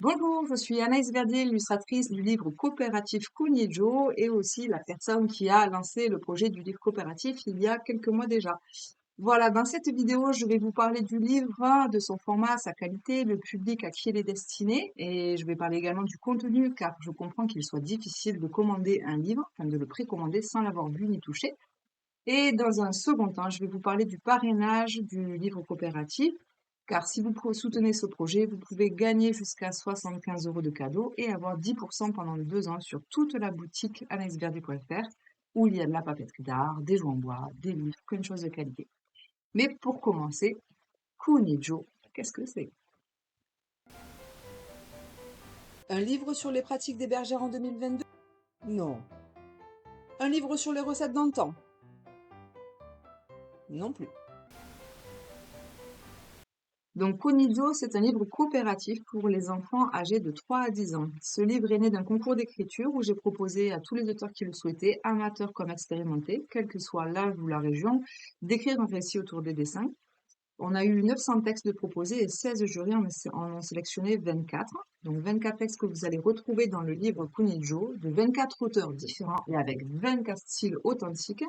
Bonjour, je suis Anaïs Verdier, l'illustratrice du livre coopératif Cognijo et aussi la personne qui a lancé le projet du livre coopératif il y a quelques mois déjà. Voilà, dans cette vidéo, je vais vous parler du livre, de son format, sa qualité, le public à qui il est destiné et je vais parler également du contenu car je comprends qu'il soit difficile de commander un livre, enfin de le précommander sans l'avoir vu ni touché. Et dans un second temps, je vais vous parler du parrainage du livre coopératif, car si vous soutenez ce projet, vous pouvez gagner jusqu'à 75 € de cadeaux et avoir 10% pendant 2 ans sur toute la boutique anaïsverdi.fr où il y a de la papeterie d'art, des jouets en bois, des livres, plein de choses de qualité. Mais pour commencer, Kunijo, qu'est-ce que c'est? Un livre sur les pratiques des bergères en 2022? Non. Un livre sur les recettes d'antan? Non plus. Donc, Kunijo, c'est un livre coopératif pour les enfants âgés de 3 à 10 ans. Ce livre est né d'un concours d'écriture où j'ai proposé à tous les auteurs qui le souhaitaient, amateurs comme expérimentés, quel que soit l'âge ou la région, d'écrire un récit autour des dessins. On a eu 900 textes de proposés et 16 jurys en ont sélectionné 24. Donc 24 textes que vous allez retrouver dans le livre Kunijo, de 24 auteurs différents et avec 24 styles authentiques.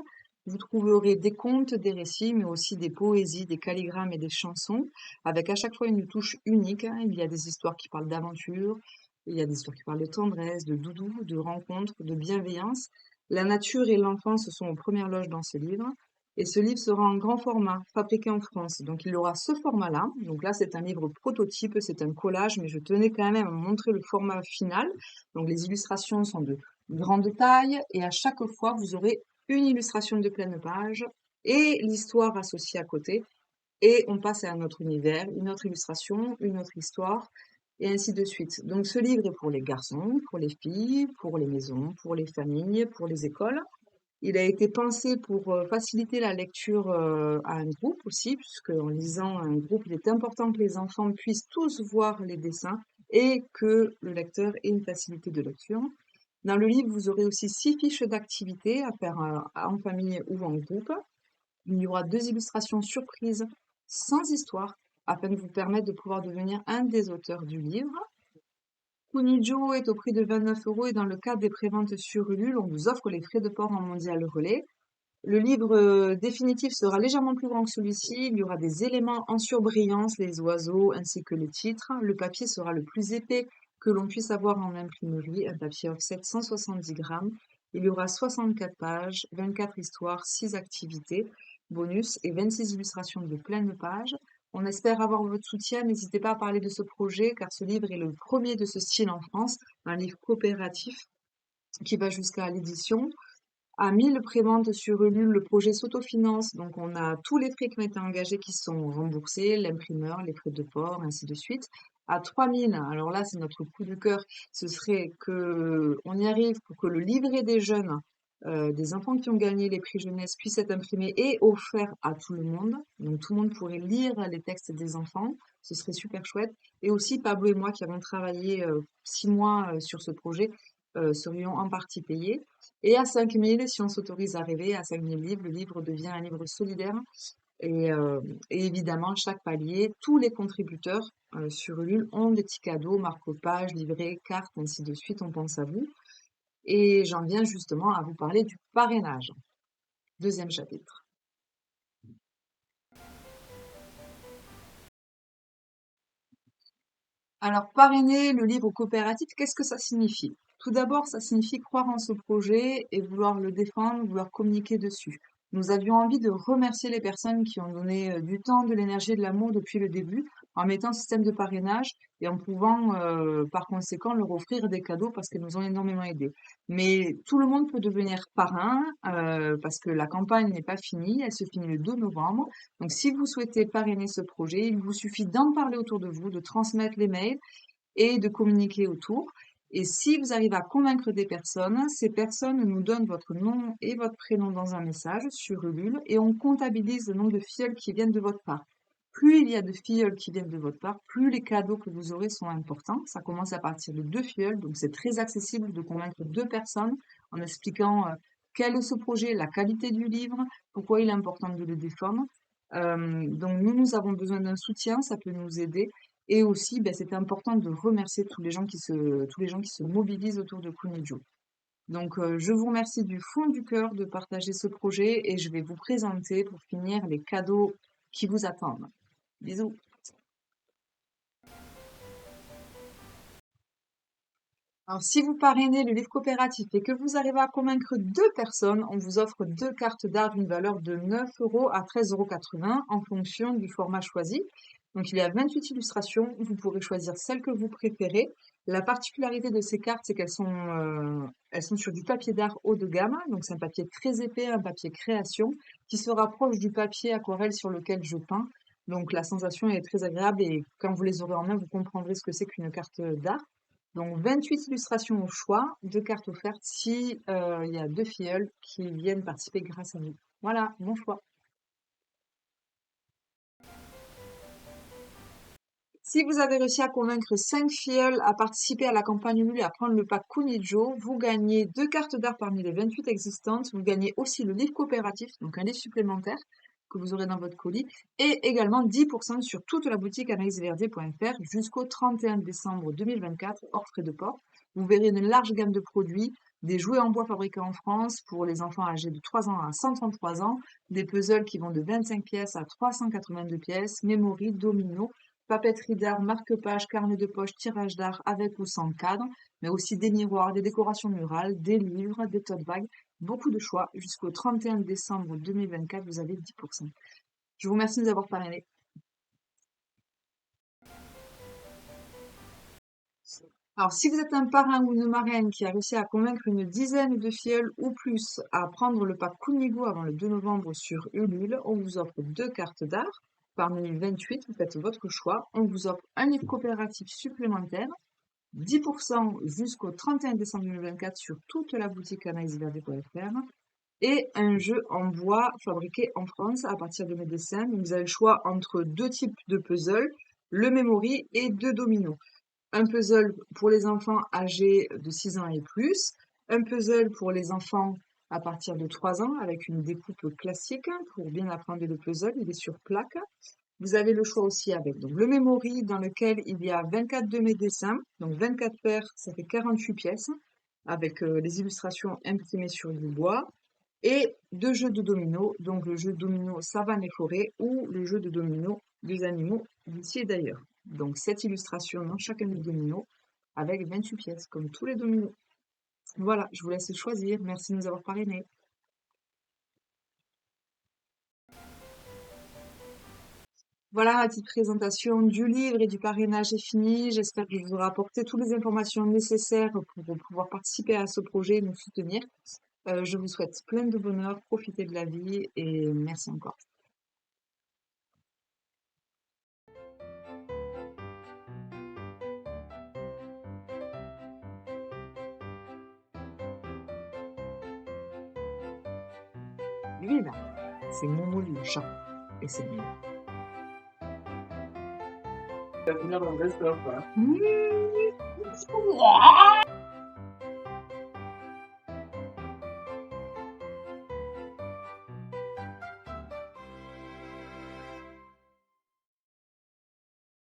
Vous trouverez des contes, des récits, mais aussi des poésies, des calligrammes et des chansons, avec à chaque fois une touche unique, hein. Il y a des histoires qui parlent d'aventure, il y a des histoires qui parlent de tendresse, de doudou, de rencontre, de bienveillance. La nature et l'enfance sont aux premières loges dans ce livre. Et ce livre sera en grand format, fabriqué en France. Donc il aura ce format-là. Donc là, c'est un livre prototype, c'est un collage, mais je tenais quand même à montrer le format final. Donc les illustrations sont de grande taille et à chaque fois, vous aurez une illustration de pleine page et l'histoire associée à côté. Et on passe à un autre univers, une autre illustration, une autre histoire, et ainsi de suite. Donc ce livre est pour les garçons, pour les filles, pour les maisons, pour les familles, pour les écoles. Il a été pensé pour faciliter la lecture à un groupe aussi, puisque en lisant un groupe, il est important que les enfants puissent tous voir les dessins et que le lecteur ait une facilité de lecture. Dans le livre, vous aurez aussi 6 fiches d'activités à faire en famille ou en groupe. Il y aura 2 illustrations surprises sans histoire afin de vous permettre de pouvoir devenir un des auteurs du livre. Kunijo est au prix de 29 € et dans le cadre des préventes sur Ulule, on vous offre les frais de port en mondial relais. Le livre définitif sera légèrement plus grand que celui-ci. Il y aura des éléments en surbrillance, les oiseaux ainsi que le titre. Le papier sera le plus épais que l'on puisse avoir en imprimerie, un papier offset 170 grammes. Il y aura 64 pages, 24 histoires, 6 activités, bonus et 26 illustrations de pleine page. On espère avoir votre soutien. N'hésitez pas à parler de ce projet car ce livre est le premier de ce style en France, un livre coopératif qui va jusqu'à l'édition. À 1000 préventes sur Ulule, le projet s'autofinance, donc on a tous les frais qui ont été engagés qui sont remboursés, l'imprimeur, les frais de port, ainsi de suite. À 3000, alors là c'est notre coup de cœur, ce serait que on y arrive pour que le livret des jeunes, des enfants qui ont gagné les prix jeunesse puisse être imprimé et offert à tout le monde. Donc tout le monde pourrait lire les textes des enfants, ce serait super chouette. Et aussi Pablo et moi qui avons travaillé 6 mois sur ce projet, serions en partie payés. Et à 5000, si on s'autorise à rêver, à 5000 livres, le livre devient un livre solidaire. Et, euh, et évidemment, chaque palier, tous les contributeurs sur Ulule ont des petits cadeaux, marque-pages, livrets, cartes, ainsi de suite. On pense à vous. Et j'en viens justement à vous parler du parrainage. Deuxième chapitre. Alors, parrainer le livre coopératif, qu'est-ce que ça signifie? Tout d'abord, ça signifie croire en ce projet et vouloir le défendre, vouloir communiquer dessus. Nous avions envie de remercier les personnes qui ont donné du temps, de l'énergie et de l'amour depuis le début, en mettant un système de parrainage et en pouvant, par conséquent, leur offrir des cadeaux parce qu'elles nous ont énormément aidés. Mais tout le monde peut devenir parrain parce que la campagne n'est pas finie, elle se finit le 2 novembre. Donc, si vous souhaitez parrainer ce projet, il vous suffit d'en parler autour de vous, de transmettre les mails et de communiquer autour. Et si vous arrivez à convaincre des personnes, ces personnes nous donnent votre nom et votre prénom dans un message sur Ulule et on comptabilise le nombre de filleuls qui viennent de votre part. Plus il y a de filleuls qui viennent de votre part, plus les cadeaux que vous aurez sont importants. Ça commence à partir de 2 filleuls, donc c'est très accessible de convaincre 2 personnes en expliquant quel est ce projet, la qualité du livre, pourquoi il est important de le défendre. Donc nous avons besoin d'un soutien, ça peut nous aider. Et aussi, c'était important de remercier tous les gens qui se mobilisent autour de Kunijo. Donc, je vous remercie du fond du cœur de partager ce projet et je vais vous présenter pour finir les cadeaux qui vous attendent. Bisous. Alors, si vous parrainez le livre coopératif et que vous arrivez à convaincre 2 personnes, on vous offre 2 cartes d'art d'une valeur de 9 € à 13,80 € en fonction du format choisi. Donc, il y a 28 illustrations. Vous pourrez choisir celle que vous préférez. La particularité de ces cartes, c'est elles sont sur du papier d'art haut de gamme. Donc, c'est un papier très épais, un papier création, qui se rapproche du papier aquarelle sur lequel je peins. Donc, la sensation est très agréable et quand vous les aurez en main, vous comprendrez ce que c'est qu'une carte d'art. Donc 28 illustrations au choix, 2 cartes offertes si il y a 2 filleuls qui viennent participer grâce à vous. Voilà, bon choix. Si vous avez réussi à convaincre 5 filleuls à participer à la campagne Ulule et à prendre le pack Kunijo, vous gagnez 2 cartes d'art parmi les 28 existantes. Vous gagnez aussi le livre coopératif, donc un livre supplémentaire que vous aurez dans votre colis, et également 10% sur toute la boutique anaïsverd.fr jusqu'au 31 décembre 2024, hors frais de port. Vous verrez une large gamme de produits, des jouets en bois fabriqués en France pour les enfants âgés de 3 ans à 133 ans, des puzzles qui vont de 25 pièces à 382 pièces, memory, domino, papeterie d'art, marque-page, carnet de poche, tirage d'art avec ou sans cadre, mais aussi des miroirs, des décorations murales, des livres, des tote bags, beaucoup de choix. Jusqu'au 31 décembre 2024, vous avez 10%. Je vous remercie de nous avoir parrainé. Alors, si vous êtes un parrain ou une marraine qui a réussi à convaincre une dizaine de filleuls ou plus à prendre le pack Kunigo avant le 2 novembre sur Ulule, on vous offre 2 cartes d'art. Parmi les 28, vous faites votre choix. On vous offre un livre coopératif supplémentaire, 10% jusqu'au 31 décembre 2024 sur toute la boutique anaïsverd.fr et un jeu en bois fabriqué en France à partir de mes dessins. Donc, vous avez le choix entre 2 types de puzzles, le memory et 2 dominos. Un puzzle pour les enfants âgés de 6 ans et plus, un puzzle pour les enfants à partir de 3 ans avec une découpe classique pour bien apprendre le puzzle, il est sur plaque. Vous avez le choix aussi avec donc, le memory dans lequel il y a 24 de mes dessins, donc 24 paires, ça fait 48 pièces, avec les illustrations imprimées sur du bois, et 2 jeux de dominos, donc le jeu domino savane et forêt ou le jeu de domino des animaux d'ici et d'ailleurs. Donc 7 illustrations dans chacun des dominos avec 28 pièces, comme tous les dominos. Voilà, je vous laisse choisir. Merci de nous avoir parrainés. Voilà, ma petite présentation du livre et du parrainage est finie. J'espère que je vous aurai apporté toutes les informations nécessaires pour pouvoir participer à ce projet et nous soutenir. Je vous souhaite plein de bonheur, profitez de la vie et merci encore. Lui, là, c'est Momo le chat et c'est bien. Termina dans le reste, Mmh.